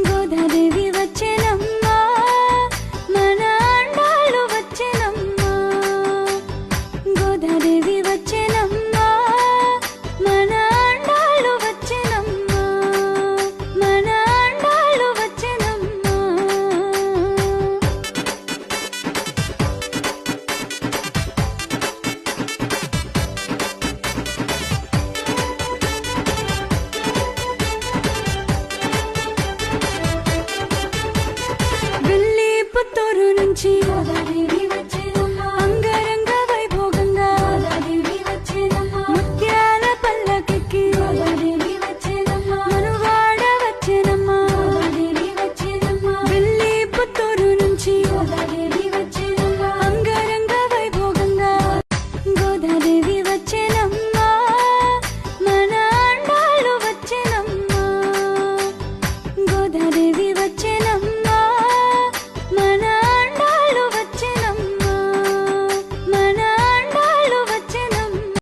గోదాదేవి వచ్చెనమ్మా మన ఆండాళ్ళు వచ్చెనమ్మా గోదాదేవి వచ్చెనమ్మా మన ఆండాళ్ళు వచ్చెనమ్మా మన ఆండాళ్ళు వచ్చెనమ్మా పుత్తూరు నుంచి గోదాదేవి వచ్చెనమ్మా అంగరంగ వైభోగంగా గోదాదేవి వచ్చెనమ్మా ముత్యాల పల్లకెక్కి గోదాదేవి వచ్చెనమ్మా మనువాడ వచ్చెనమ్మా గోదాదేవి వచ్చెనమ్మా ఢిల్లీ పుత్తూరు నుంచి గోదాదేవి వచ్చెనమ్మా అంగరంగ వైభోగంగా గోదాదేవి వచ్చెనమ్మా మన ఆండాళ్ళు వచ్చెనమ్మా గోదాదేవి వచ్చెనమ్మా